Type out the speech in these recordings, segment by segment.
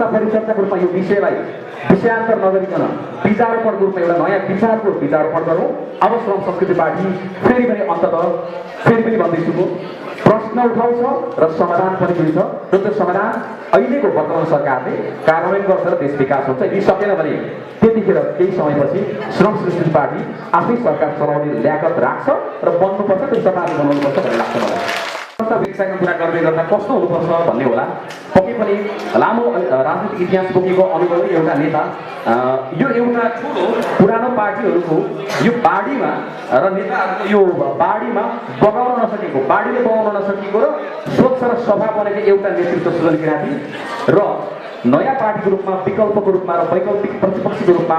चर्चा परिचर्चाको रूपमा यो विषयलाई विषयान्तर नगरिकन विचारोपणको रूपमा एउटा नयाँ विचारको विचारोपण गरौँ। अब श्रम संस्कृति पार्टी फेरि पनि अन्ततः फेरि पनि भन्दैछु म प्रश्न उठाउँछ र समाधान पनि दिन्छ र त्यो समाधान अहिलेको वर्तमान सरकारले कार्यान्वयन गर्छ र देश विकास हुन्छ। यदि सकेन भने त्यतिखेर केही समयपछि श्रम संस्कृति पार्टी आफै सरकार चलाउने ल्याकत राख्छ र बन्नुपर्छ त्यो सरकारले बनाउनुपर्छ भन्ने लाग्छ मलाई। व्यवसायको कुरा गर्दै गर्दा कस्तो हुनुपर्छ भन्ने होला। पक्कै पनि लामो राजनीतिक इतिहास बोकेको अनुभवी एउटा नेता यो एउटा ठुलो पुरानो पार्टीहरूको यो बाढीमा र नेताहरूको यो बाढीमा बगाउन नसकेको बाढीले बगाउन नसकेको र स्वच्छ र सफा बनेको एउटा नेतृत्व सृजन किराती र नयाँ पार्टीको रूपमा विकल्पको रूपमा र वैकल्पिक प्रतिपक्षीको रूपमा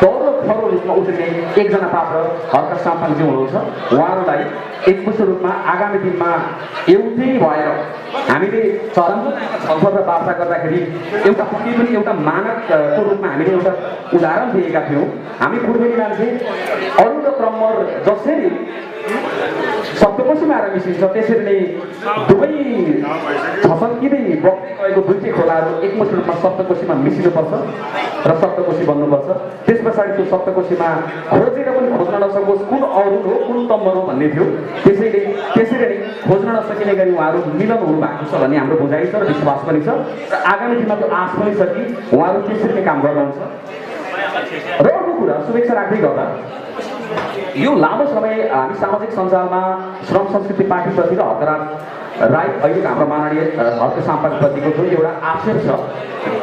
दौरो खरो रूपमा उत्रिने एकजना पात्र हर्क साम्पाङजी हुनुहुन्छ। उहाँहरूलाई एकमुष्ट रूपमा आगामी दिनमा एउटै भएर हामीले चरमको छलफल र वार्ता गर्दाखेरि एउटा पक्कै पनि एउटा मानकको रूपमा हामीले एउटा उदाहरण दिएका थियौँ। हामी पूर्वेली मान्छे अरुण र क्रमर जसरी सप्तकोशीमा आएर मिसिन्छ त्यसरी नै दुवै छसल्किँदै बग्दै गएको दुईटै खोलाहरू एकमुष्ट रूपमा सप्तकोशीमा मिसिनुपर्छ र सप्तकोशी बन्नुपर्छ। त्यस पछाडि त्यो सप्तकोशीमा खोजेर पनि खोज्न नसकोस् कुन अरुण हो कुन तम्बर हो भन्ने थियो। त्यसैले त्यसरी नै खोज्न नसकिने गरी उहाँहरू मिलन हुनु भएको छ भन्ने हाम्रो बुझाइ छ र विश्वास पनि छ र आगामी दिनमा त्यो आश पनि छ कि उहाँहरू त्यसरी नै काम गर्नुहुन्छ। र अर्को कुरा शुभेच्छा राख्दै गर्दा यो लामो समय हामी सामाजिक सञ्जालमा श्रम संस्कृति पार्टीप्रति र हकराज राई अहिलेको हाम्रो माननीय हर्क साम्पाङप्रतिको जो एउटा आक्षेप छ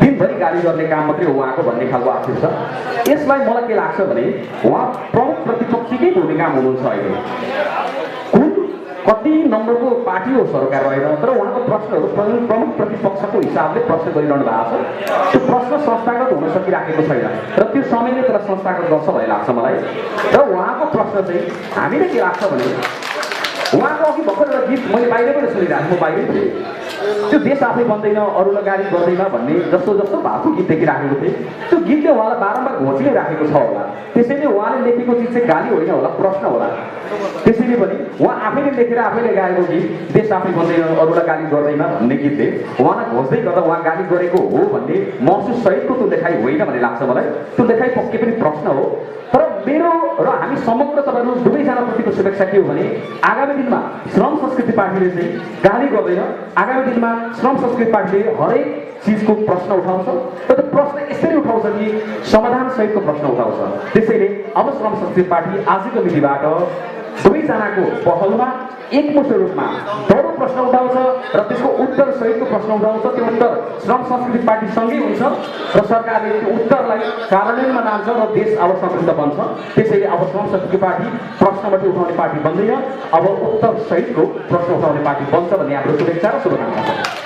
दिनभरि गाली गर्ने काम मात्रै हो उहाँको भन्ने खालको आक्षेप छ। यसलाई मलाई के लाग्छ भने उहाँ प्रमुख प्रतिपक्षीकै भूमिकामा हुनुहुन्छ। अहिले कुन कति नम्बरको पार्टी हो सरकार रहेर तर उहाँको प्रश्नहरू प्रमुख प्रतिपक्षको हिसाबले प्रश्न गरिरहनु भएको छ। त्यो प्रश्न संस्थागत हुन सकिराखेको छैन र त्यो समयले त्यसलाई संस्थागत गर्छ भन्ने लाग्छ मलाई। र उहाँको प्रश्न चाहिँ हामीले के लाग्छ भने उहाँको अघि भर्खर एउटा गीत मैले बाहिर पनि सुनिरहेको म बाहिरै थिएँ। त्यो देश आफै बन्दैन अरूलाई गाली गर्दैन भन्ने जस्तो जस्तो भएको गीत देखिराखेको थिएँ। त्यो गीतले उहाँलाई बारम्बार घोचिनै राखेको छ होला। त्यसैले उहाँले लेखेको चिज चाहिँ गाली होइन होला प्रश्न होला। त्यसैले पनि उहाँ आफैले लेखेर आफैले गाएको गीत देश आफै बन्दैन अरूलाई गाली गर्दैन भन्ने गीतले उहाँलाई घोच्दै गर्दा उहाँ गाली गरेको हो भन्ने महसुस सहितको त्यो लेखाइ होइन भन्ने लाग्छ मलाई। त्यो लेखाइ पक्कै पनि प्रश्न हो। तर मेरो र हामी समग्र तपाईँहरू दुवैजना प्रतिको शुभेच्छा के हो भने आगामी दिनमा श्रम संस्कृति पार्टीले चाहिँ गाली गर्दैन। आगामी दिनमा श्रम संस्कृति पार्टीले हरेक चिजको प्रश्न उठाउँछ र त्यो प्रश्न यसरी उठाउँछ कि समाधान सहितको प्रश्न उठाउँछ। त्यसैले अब श्रम संस्कृति पार्टी आजको मितिबाट दुवैजनाको पहलमा एकमुष्ट रूपमा दौडो प्रश्न उठाउँछ र त्यसको उत्तर सहितको प्रश्न उठाउँछ। त्यो उत्तर श्रम संस्कृति पार्टीसँगै हुन्छ र सरकारले त्यो उत्तरलाई कार्यान्वयनमा लान्छ र देश अब समृद्ध बन्छ। त्यसैले अब श्रम संस्कृति पार्टी प्रश्नबाट उठाउने पार्टी बन्दैन अब उत्तर सहितको प्रश्न उठाउने पार्टी बन्छ भन्ने हाम्रो शुभेच्छा र शुभकामना छ।